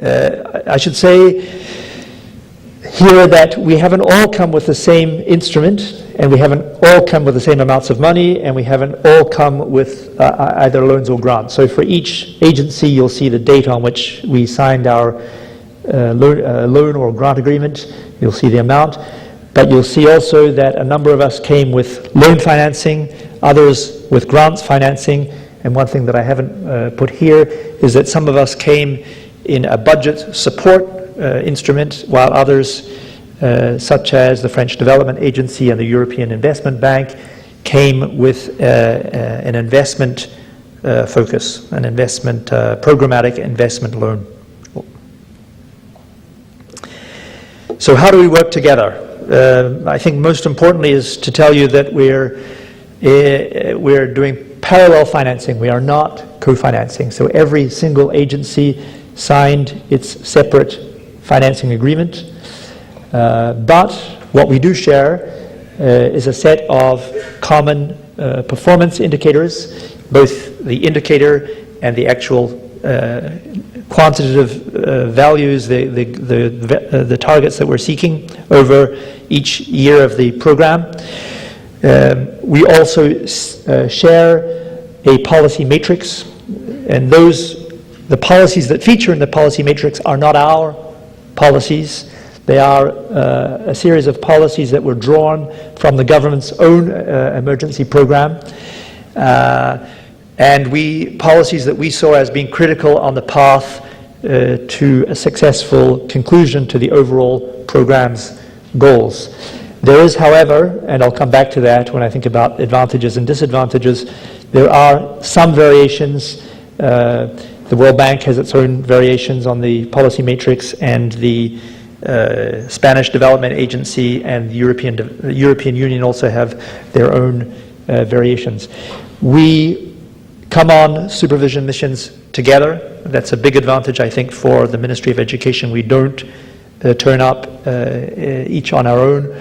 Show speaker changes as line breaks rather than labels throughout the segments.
I should say here that we haven't all come with the same instrument, and we haven't all come with the same amounts of money, and we haven't all come with either loans or grants. So for each agency, you'll see the date on which we signed our loan or grant agreement. You'll see the amount, but you'll see also that a number of us came with loan financing, others with grants financing, and one thing that I haven't put here is that some of us came in a budget support instrument, while others, such as the French Development Agency and the European Investment Bank, came with an investment focus, an investment programmatic investment loan. So how do we work together? I think most importantly is to tell you that we're doing parallel financing. We are not co-financing. So every single agency signed its separate financing agreement. But what we do share is a set of common performance indicators, both the indicator and the actual quantitative values, the targets that we're seeking over each year of the program. We also share a policy matrix, and the policies that feature in the policy matrix are not our policies. They are a series of policies that were drawn from the government's own emergency program, and policies that we saw as being critical on the path to a successful conclusion to the overall program's goals. There is, however, and I'll come back to that when I think about advantages and disadvantages, there are some variations. The World Bank has its own variations on the policy matrix, and the Spanish Development Agency and the European Union also have their own variations. We come on supervision missions together. That's a big advantage, I think, for the Ministry of Education. We don't turn up each on our own.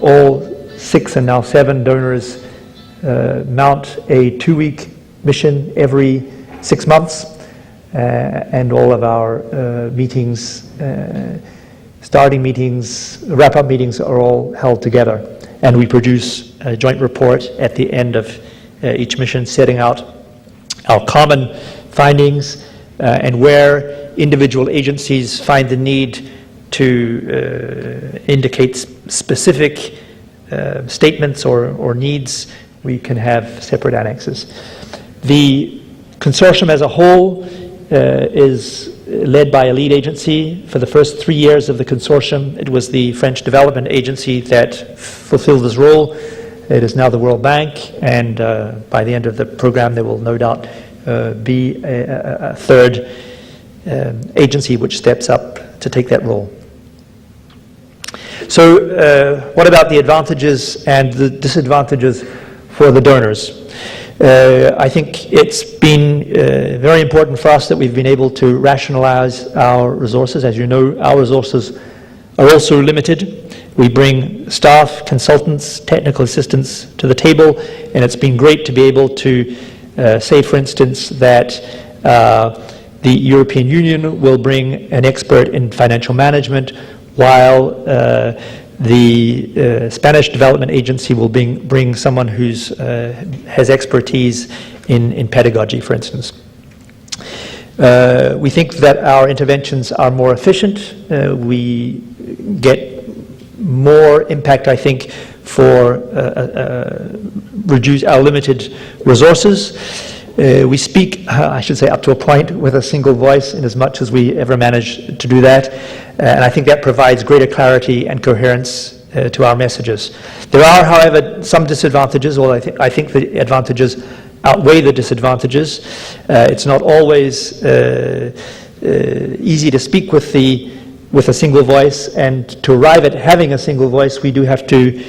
All 6 and now 7 donors mount a 2-week mission every 6 months, and all of our meetings, starting meetings, wrap-up meetings are all held together. And we produce a joint report at the end of each mission, setting out our common findings and where individual agencies find the need to indicate specific statements or needs, we can have separate annexes. The consortium as a whole is led by a lead agency. For the first 3 years of the consortium, it was the French Development Agency that fulfilled this role. It is now the World Bank, and by the end of the program there will no doubt be a third agency which steps up to take that role. So what about the advantages and the disadvantages for the donors? I think it's been very important for us that we've been able to rationalize our resources. As you know, our resources are also limited. We bring staff, consultants, technical assistants to the table, and it's been great to be able to say, for instance, that the European Union will bring an expert in financial management, while the Spanish Development Agency will bring someone who has expertise in pedagogy, for instance. We think that our interventions are more efficient. We get more impact, I think, for reduce our limited resources. We speak, I should say, up to a point with a single voice, in as much as we ever manage to do that. And I think that provides greater clarity and coherence to our messages. There are, however, some disadvantages, although I think the advantages outweigh the disadvantages. It's not always easy to speak with a single voice, and to arrive at having a single voice, we do have to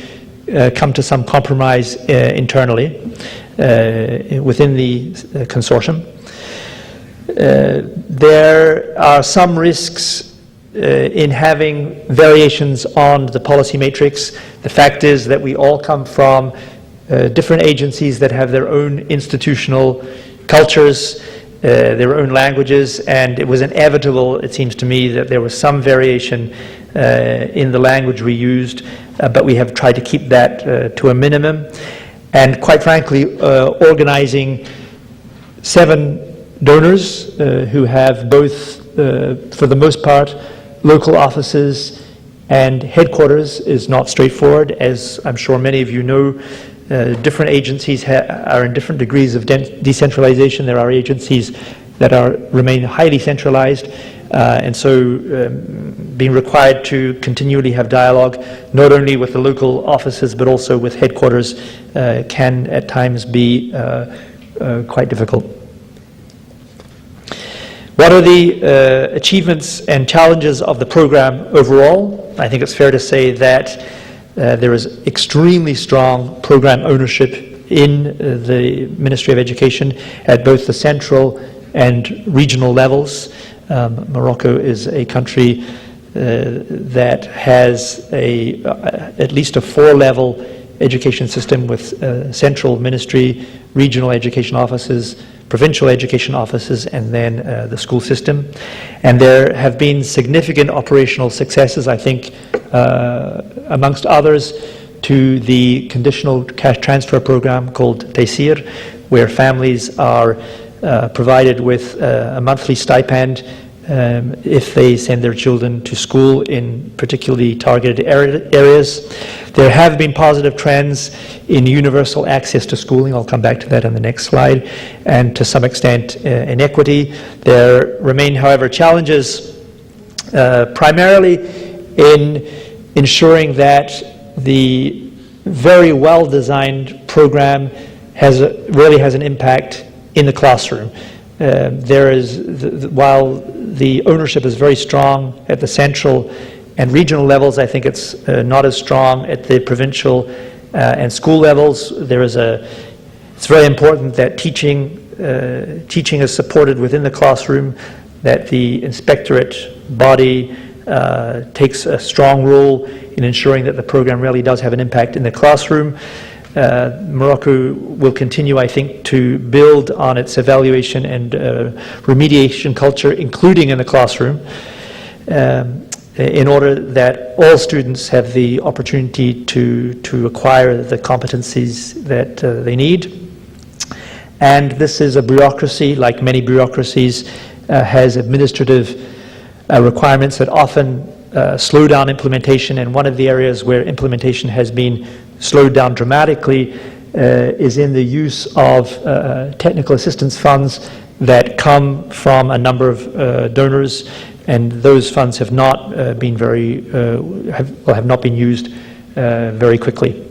come to some compromise internally within the consortium. There are some risks in having variations on the policy matrix. The fact is that we all come from different agencies that have their own institutional cultures, their own languages, and it was inevitable, it seems to me, that there was some variation in the language we used, but we have tried to keep that to a minimum. And quite frankly, organizing 7 donors who have both, for the most part, local offices and headquarters is not straightforward. As I'm sure many of you know, different agencies are in different degrees of decentralization. There are agencies that remain highly centralized, and so being required to continually have dialogue, not only with the local offices but also with headquarters, can at times be quite difficult. What are the achievements and challenges of the program overall? I think it's fair to say that there is extremely strong program ownership in the Ministry of Education at both the central and regional levels. Morocco is a country that has at least a 4-level education system with central ministry, regional education offices, provincial education offices, and then the school system. And there have been significant operational successes, I think, amongst others, to the conditional cash transfer program called Taysir, where families are provided with a monthly stipend if they send their children to school in particularly targeted areas. There have been positive trends in universal access to schooling. I'll come back to that on the next slide. And to some extent in equity. There remain, however, challenges primarily in ensuring that the very well-designed program really has an impact in the classroom. While the ownership is very strong at the central and regional levels, I think it's not as strong at the provincial and school levels. It's very important that teaching is supported within the classroom, that the inspectorate body takes a strong role in ensuring that the program really does have an impact in the classroom. Morocco will continue, I think, to build on its evaluation and remediation culture, including in the classroom, in order that all students have the opportunity to acquire the competencies that they need. And this is a bureaucracy, like many bureaucracies, has administrative requirements that often slow down implementation, and one of the areas where implementation has been slowed down dramatically is in the use of technical assistance funds that come from a number of donors, and those funds have not been have not been used very quickly.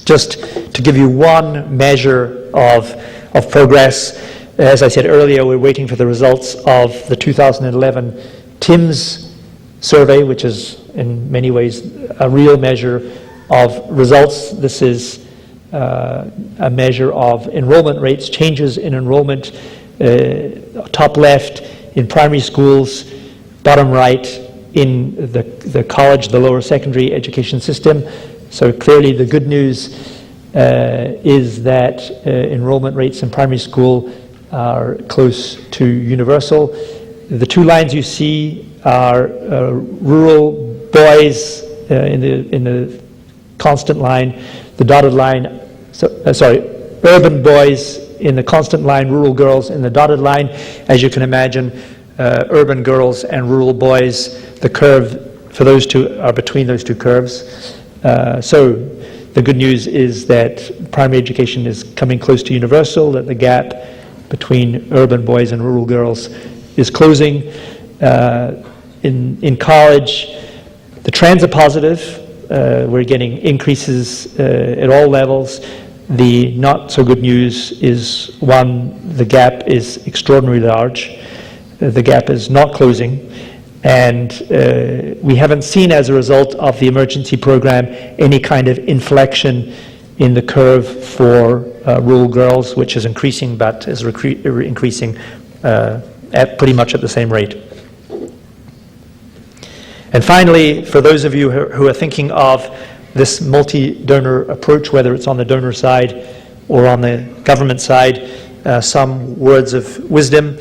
Just to give you one measure of progress, as I said earlier, we're waiting for the results of the 2011 TIMSS survey, which is in many ways a real measure of results. This is a measure of enrollment rates, changes in enrollment, top left in primary schools, bottom right in the college, the lower secondary education system. So clearly the good news is that enrollment rates in primary school are close to universal. The 2 lines you see are rural boys in the constant line, the dotted line, urban boys in the constant line, rural girls in the dotted line. As you can imagine, urban girls and rural boys, the curve for those two are between those 2 curves. So the good news is that primary education is coming close to universal, that the gap between urban boys and rural girls is closing. In college, the trends are positive. We're getting increases at all levels. The not so good news is, one, the gap is extraordinarily large. The gap is not closing. And we haven't seen, as a result of the emergency program, any kind of inflection in the curve for rural girls, which is increasing, but is increasing at pretty much at the same rate. And finally, for those of you who are thinking of this multi-donor approach, whether it's on the donor side or on the government side, some words of wisdom.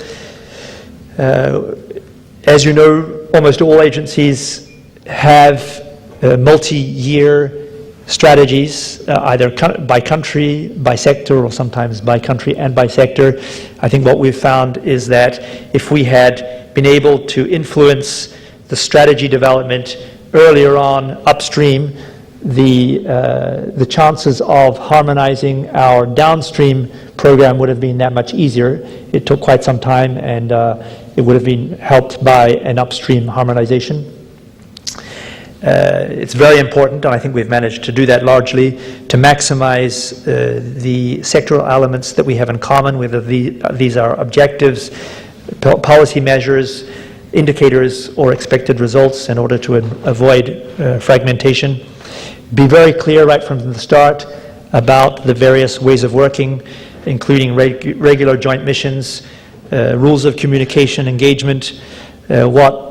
As you know, almost all agencies have multi-year strategies, either by country, by sector, or sometimes by country and by sector. I think what we've found is that if we had been able to influence the strategy development earlier on upstream, the chances of harmonizing our downstream program would have been that much easier. It took quite some time, and it would have been helped by an upstream harmonization. It's very important, and I think we've managed to do that largely, to maximize the sectoral elements that we have in common, whether these are objectives, policy measures, indicators, or expected results, in order to avoid fragmentation. Be very clear right from the start about the various ways of working, including regular joint missions, rules of communication, engagement, what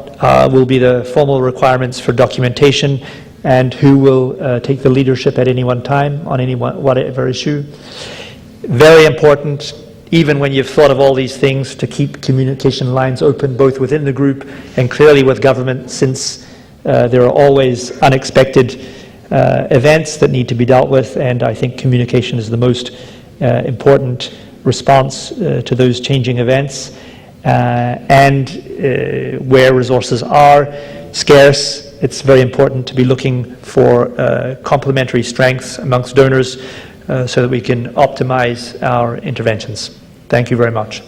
will be the formal requirements for documentation, and who will take the leadership at any one time on whatever issue. Very important, even when you've thought of all these things, to keep communication lines open both within the group and clearly with government, since there are always unexpected events that need to be dealt with, and I think communication is the most important response to those changing events. And where resources are scarce, it's very important to be looking for complementary strengths amongst donors so that we can optimize our interventions. Thank you very much.